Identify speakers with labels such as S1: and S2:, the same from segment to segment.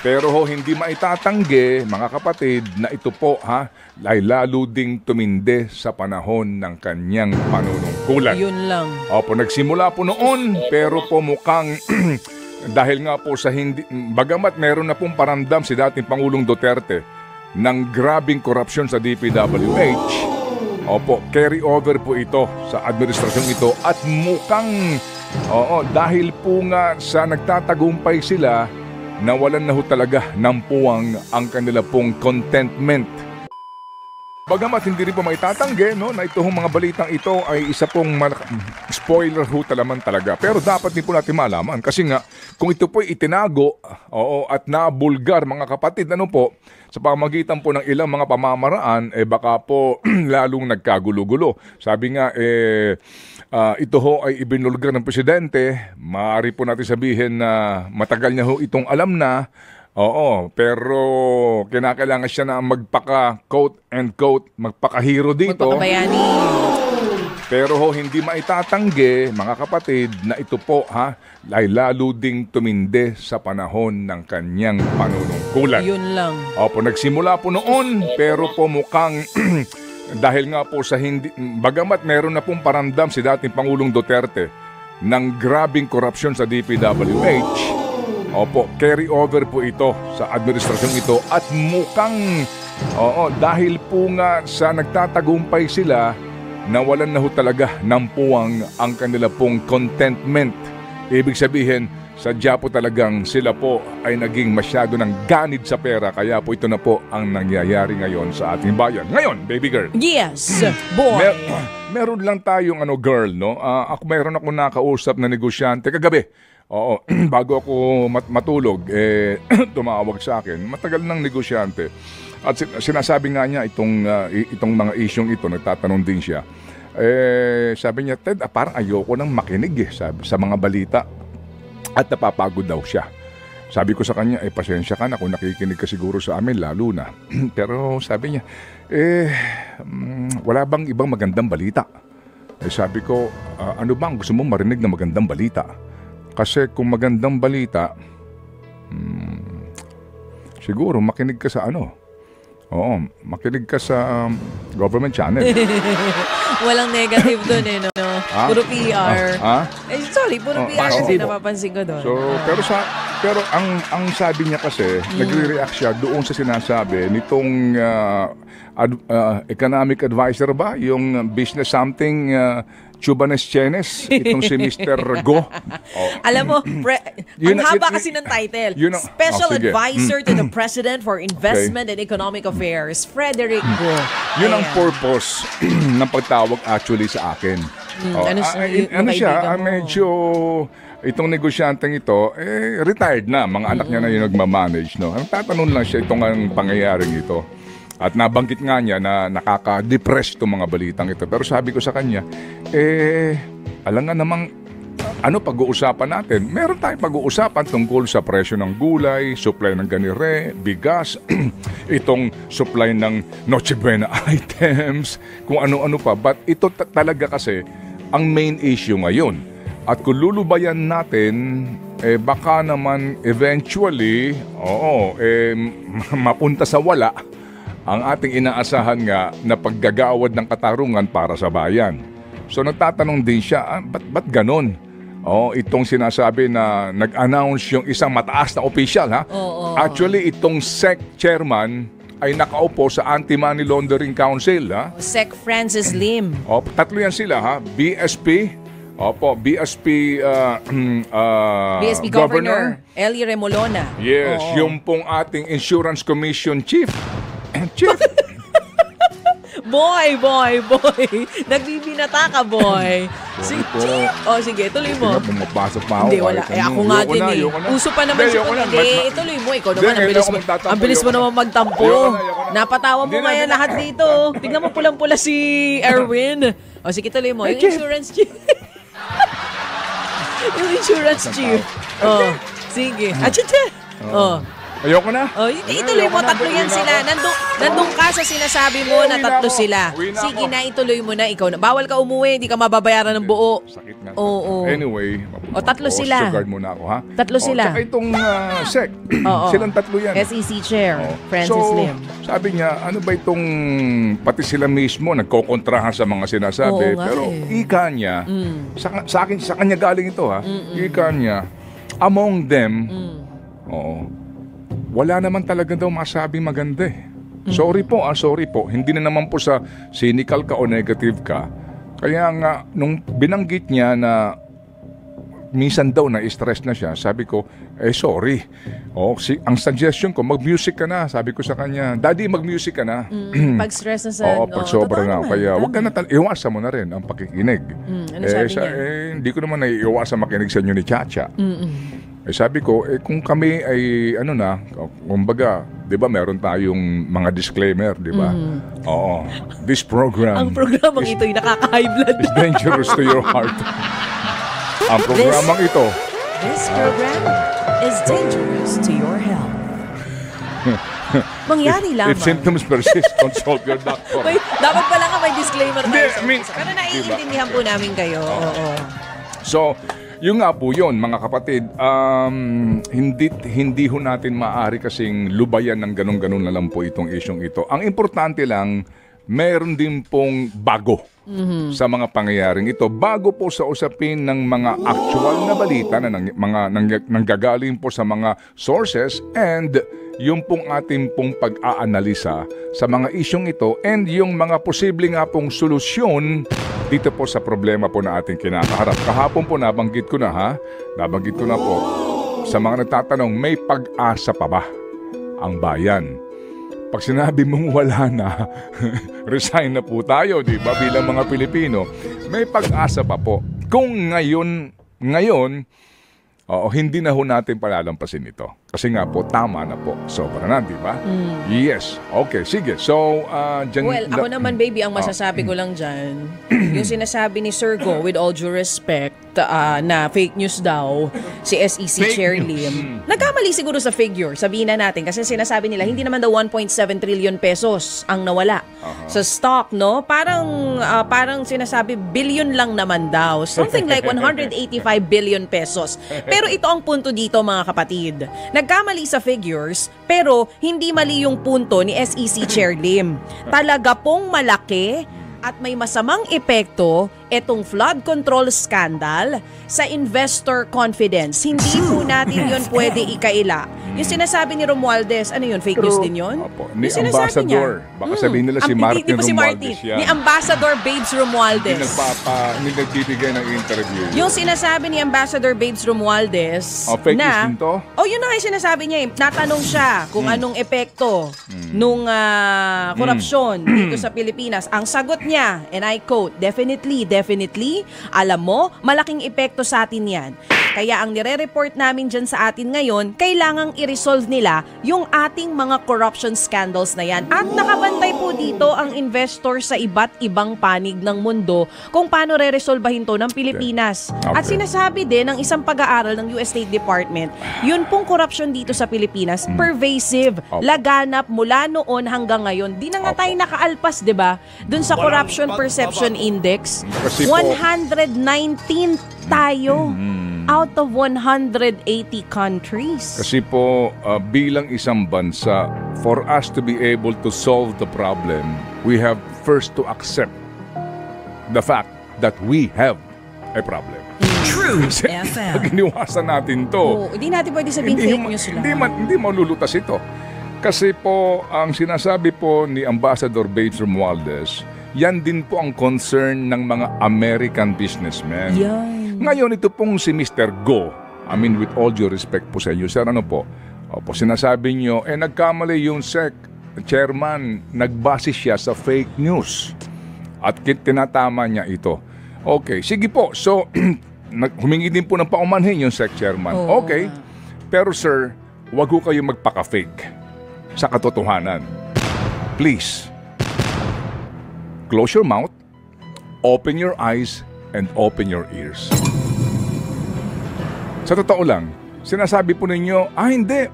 S1: Pero hindi maitatanggi, mga kapatid, na ito po ay lalo ding tumindi sa panahon ng kanyang panunungkulan.
S2: Yun lang.
S1: Opo, nagsimula po noon, pero po mukhang dahil nga po sa hindi, bagamat meron na pong paramdam si dating Pangulong Duterte ng grabing korupsyon sa DPWH, opo, carry over po ito sa administrasyon ito at mukhang, dahil po nga sa nagtatagumpay sila, nawalan na ho talaga ng puwang ang kanila pong contentment. Bagamat hindi rin po maitatanggi na ito mga balitang ito ay isa pong spoiler ho talaga. Pero dapat din po natin malaman kasi nga kung ito po itinago at nabulgar mga kapatid, sa pamagitan po ng ilang mga pamamaraan, baka po lalong nagkagulo-gulo. Sabi nga, ito ho ay ibinulgar ng presidente. Maaari po natin sabihin na matagal niya ho itong alam na. Pero kinakailangan siya na magpaka-quote-and-quote, magpaka-hero dito.
S2: Magpakabayani.
S1: Pero hindi maitatanggi, mga kapatid, na ito po ay lalo ding tumindi sa panahon ng kanyang panunungkulan.
S2: Yun lang.
S1: Opo, nagsimula po noon, pero po mukhang dahil nga po sa hindi, bagamat meron na pong paramdam si dating Pangulong Duterte ng grabing korupsyon sa DPWH, opo, carry over po ito sa administrasyon ito at mukhang, dahil po nga sa nagtatagumpay sila, nawalan na ho talaga ng puwang ang kanila pong contentment. Ibig sabihin, sadya po talagang sila po ay naging masyado ng ganid sa pera, kaya po ito na po ang nangyayari ngayon sa ating bayan. Ngayon, baby girl.
S2: Yes, boy.
S1: Meron lang tayong girl, meron ako nakausap na negosyante kagabi. Bago ako matulog, tumawag sa akin. Matagal ng negosyante. At sinasabi nga niya itong mga isyong ito, nagtatanong din siya. Sabi niya, Ted, parang ayoko nang makinig sabi, sa mga balita. At napapagod daw siya. Sabi ko sa kanya, pasensya ka na kung nakikinig ka siguro sa amin, lalo na. Pero sabi niya, wala bang ibang magandang balita? Sabi ko, ano bang gusto mo marinig na magandang balita? Kasi kung magandang balita, siguro makinig ka sa makinig ka sa government channel.
S2: Walang negative doon no? Puro PR. Sorry, puro PR kasi napapansin ko doon.
S1: Pero ang sabi niya kasi, nagre-react siya doon sa sinasabi nitong economic advisor ba? Yung business something Chubanes Chenes, itong si Mr. Go.
S2: Alam mo, ang haba kasi ng title. Special Advisor to the President for Investment and Economic Affairs, Frederick Go.
S1: Yun ang purpose ng pagtawag actually sa akin. Medyo itong negosyanteng ito, retired na. Mga anak niya na yung nagmamanage. Ang tatanong lang siya itong ang pangyayaring ito. At nabanggit nga niya na nakaka-depress itong mga balitang ito. Pero sabi ko sa kanya, alam nga namang pag-uusapan natin? Meron tayong pag-uusapan tungkol sa presyo ng gulay, supply ng ganire, bigas, itong supply ng Noche Buena items, kung ano-ano pa. But ito talaga kasi ang main issue ngayon. At kung lulubayan natin, baka naman eventually, mapunta sa wala ang ating inaasahan nga na paggagawad ng katarungan para sa bayan. So nagtatanong din siya, ba't ganon? Itong sinasabi na nag-announce yung isang mataas na official Actually, itong SEC chairman ay nakaupo sa Anti-Money Laundering Council.
S2: SEC Francis Lim.
S1: Tatlo yan sila, BSP, BSP
S2: Governor Eli Remolona.
S1: Yes, yung pong ating Insurance Commission Chief.
S2: Boy. Nagbibinata ka, boy. Sige, tuloy mo.
S1: Pumapasok pa ako.
S2: Hindi, wala. Ako nga din Uso pa naman siya. Ituloy mo. Ikaw naman, ang bilis mo naman magtampo. Napatawa mo nga yan lahat dito. Tignan mo pulang-pula si Erwin. Sige, tuloy mo. Yung insurance chief. Yung insurance chief. Sige.
S1: Ayoko na.
S2: Oh, ituloy mo, tatlo yan sila. Nandun ka sa sinasabi mo na tatlo sila. Sige na, ituloy mo na. Ikaw na. Bawal ka umuwi, hindi ka mababayaran ng buo.
S1: Sakit nga.
S2: Oo.
S1: Anyway,
S2: tatlo sila.
S1: Guard muna ako, ha?
S2: Tatlo sila.
S1: Tsaka itong SEC. Silang tatlo yan.
S2: SEC Chair, Francis Lim.
S1: Sabi niya, ano ba itong pati sila mismo nagkokontrahan sa mga sinasabi. Pero ika niya, sa kanya galing ito, ha? Ika niya, among them, wala naman talaga daw masabing maganda eh. Sorry po. Hindi na naman po sa cynical ka o negative ka. Kaya nga, nung binanggit niya na minsan daw na-stress na siya, sabi ko, sorry. Ang suggestion ko, mag-music ka na. Sabi ko sa kanya, Daddy, mag-music ka na.
S2: Pag-stress na sa...
S1: pag sobra na. Kaya huwag ka na iwasan mo na rin ang pakikinig.
S2: Ano sabi niya?
S1: Hindi ko naman naiiwasan makinig sa inyo ni Chacha. Sabi ko, kung kami ay kumbaga, 'di ba meron tayong mga disclaimer, 'di ba? Oo. This program.
S2: Ang programang ito'y nakaka-high blood.
S1: Is dangerous to your heart. Ang programang ito.
S2: This program is dangerous to your health. Mangyari lamang.
S1: If symptoms persist, consult your doctor.
S2: Dapat pala nga may disclaimer tayo. Pero
S1: diba?
S2: naiintindihan po namin kayo. Oo.
S1: So, yung nga po yun, mga kapatid, hindi ho natin maaari kasing lubayan ng ganun-ganun na lang po itong isyong ito. Ang importante lang, meron din pong bago sa mga pangyayaring ito. Bago po sa usapin ng mga actual na balita na nanggagaling po sa mga sources and yung pong ating pong pag-aanalisa sa mga isyong ito and yung mga posible nga pong solusyon dito po sa problema po na ating kinakaharap. Kahapon po nabanggit ko na po sa mga nagtatanong, may pag-asa pa ba ang bayan? Pag sinabi mong wala na, resign na po tayo, di ba? Bilang mga Pilipino, may pag-asa pa po. Kung ngayon, hindi na ho natin palalampasin ito. Kasi nga po, tama na po. Sobra na, di ba? Yes. Okay, sige. So,
S2: ako naman, baby, ang masasabi ko lang dyan, yung sinasabi ni Sir Go, with all due respect, na fake news daw, si SEC Chair Lim. Nagkamali siguro sa figure, sabihin na natin, kasi sinasabi nila, hindi naman daw 1.7 trillion pesos ang nawala sa stock, no? Parang sinasabi, billion lang naman daw. Something like 185 billion pesos. Pero ito ang punto dito, mga kapatid. Nagkamali sa figures, pero hindi mali yung punto ni SEC Chair Lim. Talaga pong malaki at may masamang epekto etong flood control scandal sa investor confidence. Hindi po natin yun pwede ikaila. Yung sinasabi ni Romualdez, ano yun? Fake news din yun?
S1: Opo, ni Ambassador. Baka sabihin nila si Martin Romualdez yan.
S2: Ni Ambassador Babes Romualdez.
S1: Hindi nagbibigay ng interview.
S2: Yung sinasabi ni Ambassador Babes Romualdez
S1: fake news din to?
S2: Yun na yung sinasabi niya. Natanong siya kung anong epekto nung korupsyon dito sa Pilipinas. Ang sagot niya, and I quote, definitely, alam mo, malaking epekto sa atin yan. Kaya ang nire-report namin dyan sa atin ngayon, kailangang i-resolve nila yung ating mga corruption scandals na yan. At nakabantay po dito ang investor sa iba't ibang panig ng mundo kung paano re-resolbahin to ng Pilipinas. Okay. At sinasabi din ng isang pag-aaral ng US State Department, yun pong corruption dito sa Pilipinas, pervasive, laganap mula noon hanggang ngayon. Di na nga tayo nakaalpas, di ba? Dun sa Corruption Perception Index, 119 tayo. Out of 180 countries.
S1: Kasi po, bilang isang bansa, for us to be able to solve the problem, we have first to accept the fact that we have a problem.
S2: True FM.
S1: Pag iniwasan natin to,
S2: hindi natin pwede sabihin fake news lang.
S1: Hindi malulutas ito. Kasi po, ang sinasabi po ni Ambassador Babes Romualdez, yan din po ang concern ng mga American businessmen.
S2: Yan.
S1: Ngayon, ito pong si Mr. Go, I mean with all due respect po sa inyo, sir, ano po? Opo, sinasabi nyo, nagkamali yung SEC chairman, nagbase siya sa fake news. At tinatama niya ito. Okay, sige po. So, humingi din po ng paumanhin yung SEC chairman. Okay, pero sir, wag ho kayo magpaka-fake sa katotohanan. Please, close your mouth, open your eyes, and open your ears. Sa totoo lang, Sinasabi po ninyo, hindi,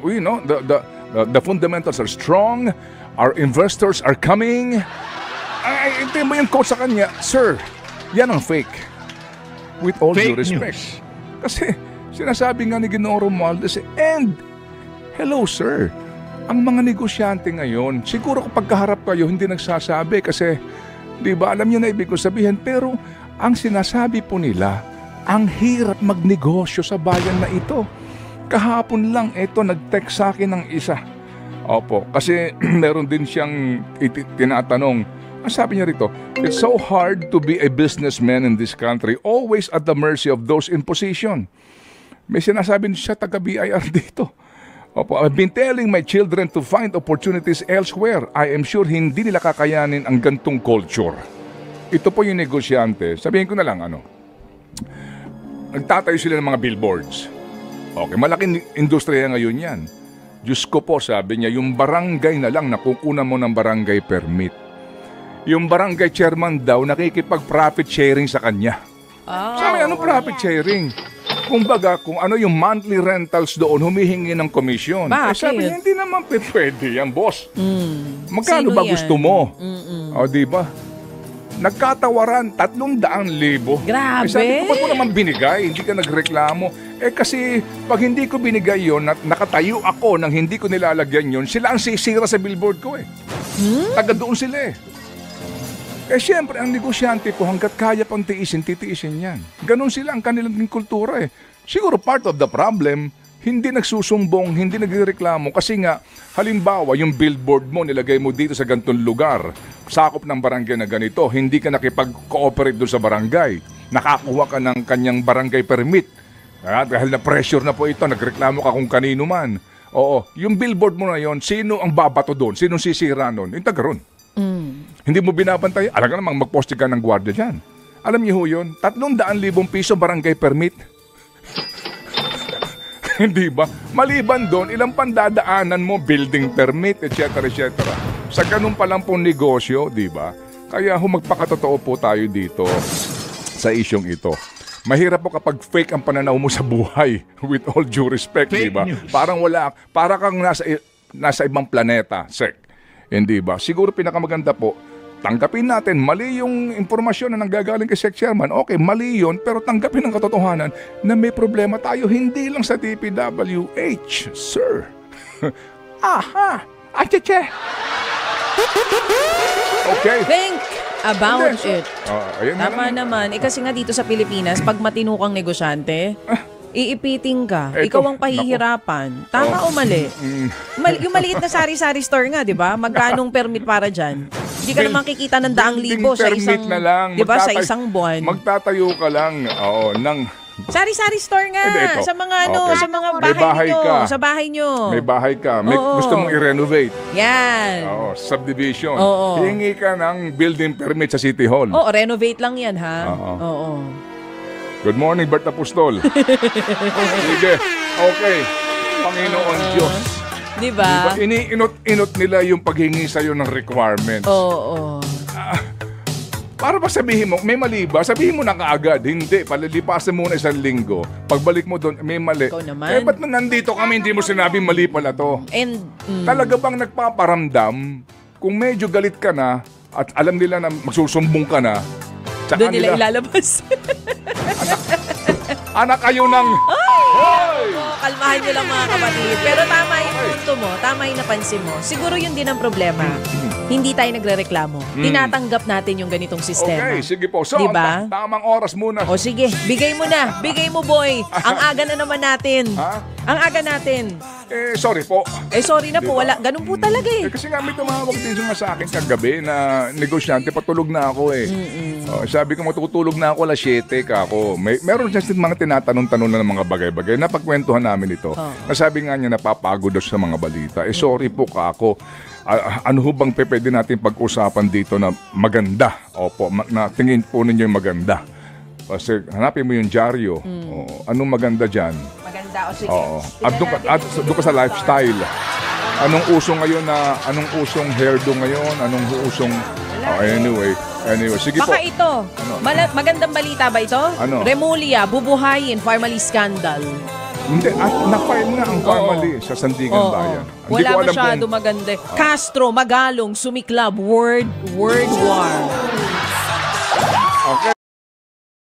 S1: we know, the fundamentals are strong, our investors are coming. Ito mo yung quote sa kanya, sir, yan ang fake. With all due respect. Kasi sinasabi nga ni Ginoong Romualdez, and hello sir, ang mga negosyante ngayon, siguro kapag kaharap kayo, hindi nagsasabi kasi, di ba, alam niyo na ibig ko sabihin, pero ang sinasabi po nila, ang hirap magnegosyo sa bayan na ito. Kahapon lang, ito, nag-text sa akin ng isa. Opo, kasi meron din siyang tinatanong. Ang sabi niya rito, it's so hard to be a businessman in this country, always at the mercy of those in position. May sinasabi siya taga-BIR dito. Opo, I've been telling my children to find opportunities elsewhere. I am sure hindi nila kakayanin ang gantong culture. Ito po yung negosyante. Sabihin ko na lang, nagtatayo sila ng mga billboards. Okay, malaking industriya ngayon yan. Diyos ko po, sabi niya, yung barangay na lang nakukunan mo ng barangay permit. Yung barangay chairman daw nakikipag-profit sharing sa kanya. Sabi, anong profit sharing? Kumbaga, kung ano yung monthly rentals doon, humihingi ng komisyon. Sabi niya, hindi naman pwede yan, boss. Magkano ba gusto mo? O, diba? Nagkatawaran, 300,000.
S2: Grabe.
S1: Sabi ko, ba't mo naman binigay? Hindi ka nagreklamo. Kasi pag hindi ko binigay yon, nakatayo ako nang hindi ko nilalagyan yon, sila ang sisira sa billboard ko Taga doon sila syempre, ang negosyante po, hanggat kaya pang tiisin, titiisin yan. Ganon sila ang kanilang kultura Siguro part of the problem, hindi nagsusumbong, hindi nagreklamo kasi nga, halimbawa, yung billboard mo, nilagay mo dito sa ganitong lugar, sakop ng barangay na ganito, hindi ka nakipag-cooperate doon sa barangay, nakakuha ka ng kanyang barangay permit. Dahil na pressure na po ito, nagreklamo ka kung kanino man. Oo, yung billboard mo na yon, sino ang babato doon? Sino sisira doon? Yung taga ron. Hindi mo binabantay, alam ka namang magposte ka ng gwardiya dyan. Alam niyo ho yun, 300,000 piso barangay permit. Hindi ba? Maliban doon, ilang pandadaanan mo, building permit, etc. Sa ganun pa lang pong negosyo, di ba? Kaya magpakatotoo po tayo dito sa isyong ito. Mahirap po kapag fake ang pananaw mo sa buhay. With all due respect, di ba? Parang kang nasa ibang planeta, sek. Hindi ba? Siguro pinakamaganda po, tanggapin natin, mali yung informasyon na nanggagaling kay Sec Chairman. Okay, mali yun, pero tanggapin ang katotohanan na may problema tayo, hindi lang sa DPWH, sir. Aha! Acheche! Okay.
S2: Think about it.
S1: Ayan
S2: Tama naman. Kasi nga dito sa Pilipinas, pag matino kang negosyante, iipiting ka. Ikaw ang pahihirapan. Tama o mali? Yung maliit na sari-sari store nga, di ba? Magkanong permit para dyan? Hindi ka naman kikita ng 100,000 sa isang,
S1: na lang.
S2: Di ba, sa isang buwan.
S1: Magtatayo ka lang, ng
S2: sari-sari store nga.
S1: Ito.
S2: Sa mga sa mga bahay nyo. Sa bahay nyo.
S1: May bahay ka. Gusto mong i-renovate.
S2: Yan.
S1: Subdivision. Hingi ka ng building permit sa City Hall.
S2: Renovate lang yan, ha? Oo.
S1: Good morning, Bert Apostol. Sige. Okay. Panginoon Diyos.
S2: Diba?
S1: Iniinot nila yung paghingi sa'yo ng requirements.
S2: Oo.
S1: Para ba sabihin mo, may mali ba? Sabihin mo na kaagad. Hindi. Palilipasan mo na 1 linggo. Pagbalik mo doon, may mali.
S2: Ikaw naman.
S1: Ba't nandito kami, hindi mo sinabing mali pala to? Talaga bang nagpaparamdam kung medyo galit ka na at alam nila na magsusumbong ka na,
S2: doon nila ilalabas.
S1: Anak kayo ng...
S2: Kalmahan nyo lang mga kapatid. Pero tama yung punto mo, tama yung napansin mo. Siguro yun din ang problema. Hindi tayo nagre-reklamo. Tinatanggap natin yung ganitong sistema.
S1: Okay, sige po. So,
S2: diba?
S1: Tamang oras muna.
S2: O sige, bigay mo na. Bigay mo, boy. Ang aga na naman natin. Ang aga natin.
S1: Sorry po.
S2: Sorry na po. Wala. Ganun po talaga
S1: Kasi nga may tumawag din sa akin kagabi na negosyante, patulog na ako sabi ko, matutulog na ako, 7:00 ka ako. Meron siya mga tinatanong-tanong na ng mga bagay-bagay. Napagkwentuhan namin ito. Nasabi nga niya napapagod sa mga balita. Sorry po ka ako. Ano ho bang pwede natin pag-usapan dito na maganda? Opo, na tingin po ninyo yung maganda. Kasi hanapin mo yung dyaryo. Anong maganda dyan?
S2: Maganda o sige.
S1: Doon ka sa lifestyle. Anong usong ngayon anong usong hairdo ngayon? Anong usong... Anyway, sige po.
S2: Baka ito. Magandang balita ba ito?
S1: Ano?
S2: Remulia, bubuhayin, family scandal.
S1: Hindi, at na-file na ang family sa Sandigan Bayan. Hindi
S2: Wala
S1: ko alam
S2: masyado
S1: kung-
S2: maganda. Castro, Magalong, Sumiklab, word war.
S1: Okay.